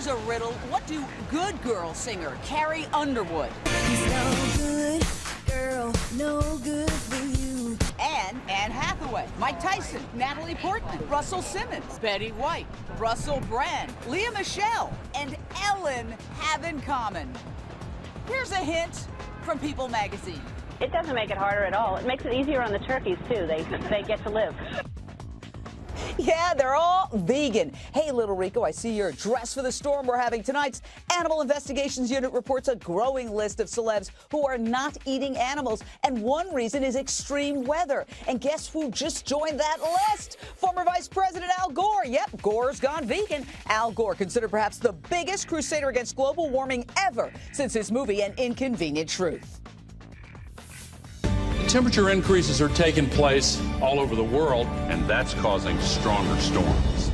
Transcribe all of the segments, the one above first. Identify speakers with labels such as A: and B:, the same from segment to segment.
A: Here's a riddle. What do Good Girl singer Carrie Underwood
B: He's no good, girl, no good for you.
A: and Anne Hathaway, Mike Tyson, Natalie Portman, Russell Simmons, Betty White, Russell Brand, Lea Michele, and Ellen have in common? Here's a hint from People magazine.
C: It doesn't make it harder at all. It makes it easier on the turkeys, too. They get to live.
A: Yeah, they're all vegan. Hey, Little Rico, I see you're dressed for the storm we're having. Tonight's Animal Investigations Unit reports a growing list of celebs who are not eating animals, and one reason is extreme weather. And guess who just joined that list? Former Vice President Al Gore. Yep, Gore's gone vegan. Al Gore, considered perhaps the biggest crusader against global warming ever since his movie An Inconvenient Truth.
D: Temperature increases are taking place all over the world, and that's causing stronger storms.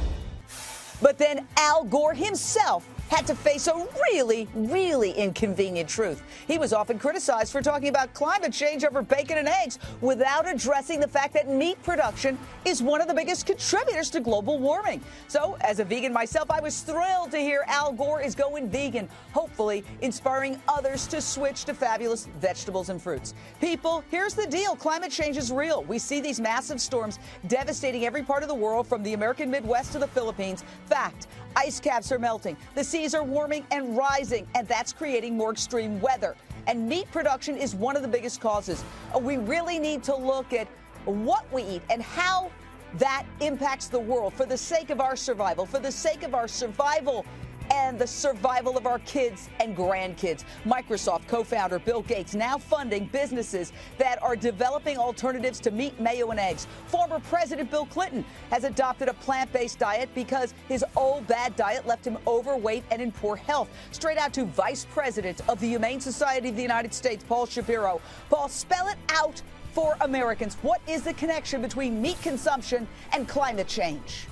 A: But then Al Gore himself had to face a really, really inconvenient truth. He was often criticized for talking about climate change over bacon and eggs without addressing the fact that meat production is one of the biggest contributors to global warming. So, as a vegan myself, I was thrilled to hear Al Gore is going vegan, hopefully inspiring others to switch to fabulous vegetables and fruits. People, here's the deal. Climate change is real. We see these massive storms devastating every part of the world, from the American Midwest to the Philippines. Fact, ice caps are melting. The seas are warming and rising, and that's creating more extreme weather. And meat production is one of the biggest causes. We really need to look at what we eat and how that impacts the world for the sake of our survival, for the sake of our survival and the survival of our kids and grandkids. Microsoft co-founder Bill Gates now funding businesses that are developing alternatives to meat, mayo, and eggs. Former President Bill Clinton has adopted a plant-based diet because his old bad diet left him overweight and in poor health. Straight out to Vice President of the Humane Society of the United States, Paul Shapiro. Paul, spell it out for Americans. What is the connection between meat consumption and climate change?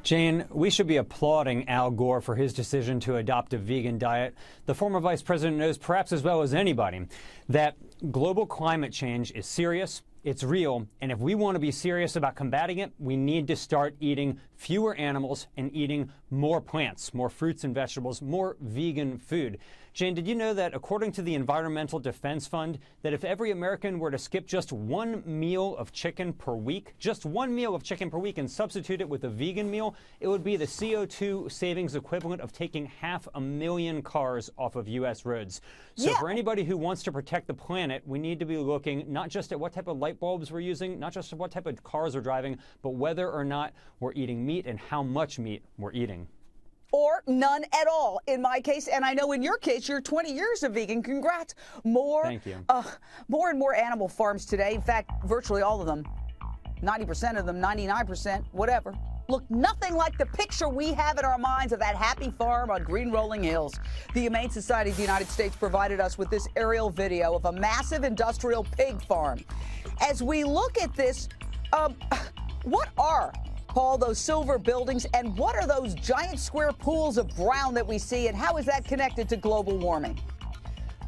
E: Jane, we should be applauding Al Gore for his decision to adopt a vegan diet. The former vice president knows, perhaps as well as anybody, that global climate change is serious, it's real, and if we want to be serious about combating it, we need to start eating fewer animals and eating more plants, more fruits and vegetables, more vegan food. Jane, did you know that according to the Environmental Defense Fund, that if every American were to skip just one meal of chicken per week, just one meal of chicken per week, and substitute it with a vegan meal, it would be the CO2 savings equivalent of taking 500,000 cars off of U.S. roads. So for anybody who wants to protect the planet, we need to be looking not just at what type of light bulbs we're using, not just at what type of cars we're driving, but whether or not we're eating meat and how much meat we're eating.
A: Or none at all, in my case. And I know in your case, you're 20 years of vegan. Congrats.
E: Thank you.
A: More and more animal farms today, in fact, virtually all of them, 90% of them, 99%, whatever, look nothing like the picture we have in our minds of that happy farm on green rolling hills. The Humane Society of the United States provided us with this aerial video of a massive industrial pig farm. As we look at this, what are, Paul, those silver buildings, and what are those giant square pools of brown that we see, and how is that connected to global warming?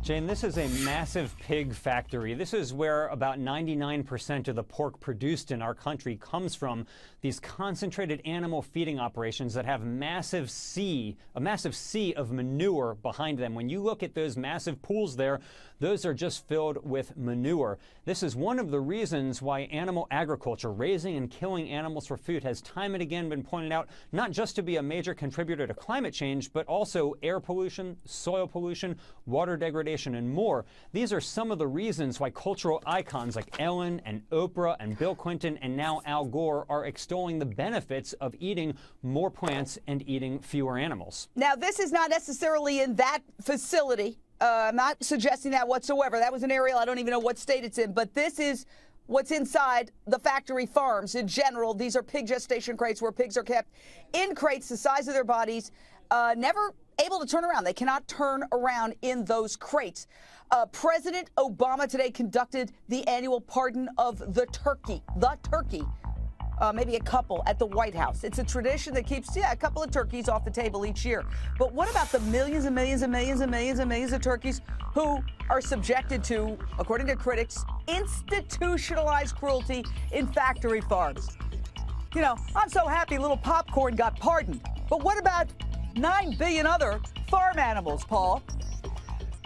E: Jane, this is a massive pig factory. This is where about 99% of the pork produced in our country comes from. These concentrated animal feeding operations that have a massive sea of manure behind them. When you look at those massive pools there, those are just filled with manure. This is one of the reasons why animal agriculture, raising and killing animals for food, has time and again been pointed out not just to be a major contributor to climate change, but also air pollution, soil pollution, water degradation, and more. These are some of the reasons why cultural icons like Ellen and Oprah and Bill Clinton and now Al Gore are extolling the benefits of eating more plants and eating fewer animals.
A: Now, this is not necessarily in that facility. I'm not suggesting that whatsoever. That was an aerial. I don't even know what state it's in. But this is what's inside the factory farms in general. These are pig gestation crates where pigs are kept in crates the size of their bodies, never able to turn around. They cannot turn around in those crates. President Obama today conducted the annual pardon of the turkey. Maybe a couple at the White House. It's a tradition that keeps, a couple of turkeys off the table each year. But what about the millions and millions and millions and millions and millions of turkeys who are subjected to, according to critics, institutionalized cruelty in factory farms? You know, I'm so happy little popcorn got pardoned. But what about 9 billion other farm animals, Paul.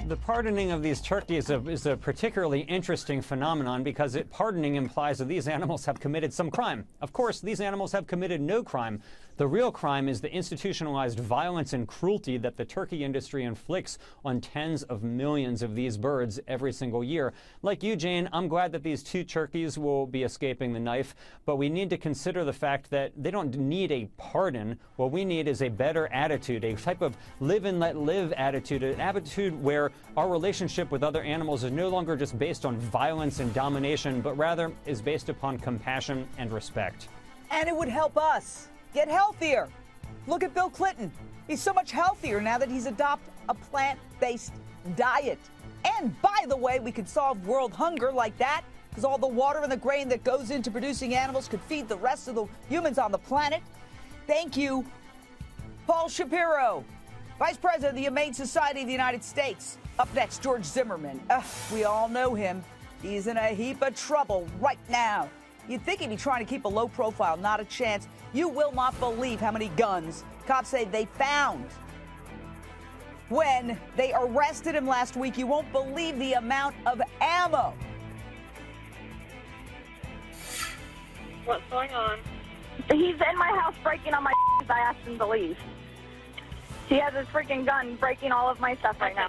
E: The pardoning of these turkeys is a particularly interesting phenomenon because pardoning implies that these animals have committed some crime. Of course, these animals have committed no crime. The real crime is the institutionalized violence and cruelty that the turkey industry inflicts on tens of millions of these birds every single year. Like you, Jane, I'm glad that these 2 turkeys will be escaping the knife, but we need to consider the fact that they don't need a pardon. What we need is a better attitude, a type of live and let live attitude, an attitude where our relationship with other animals is no longer just based on violence and domination, but rather is based upon compassion and respect.
A: And it would help us get healthier. Look at Bill Clinton. He's so much healthier now that he's adopted a plant-based diet. And by the way, we could solve world hunger like that because all the water and the grain that goes into producing animals could feed the rest of the humans on the planet. Thank you, Paul Shapiro, Vice President of the Humane Society of the United States. Up next, George Zimmerman. We all know him. He's in a heap of trouble right now. You'd think he'd be trying to keep a low profile. Not a chance. You will not believe how many guns cops say they found when they arrested him last week. You won't believe the amount of ammo.
F: What's going on?
C: He's in my house breaking all my I asked him to leave. He has his freaking gun breaking all of my stuff right now.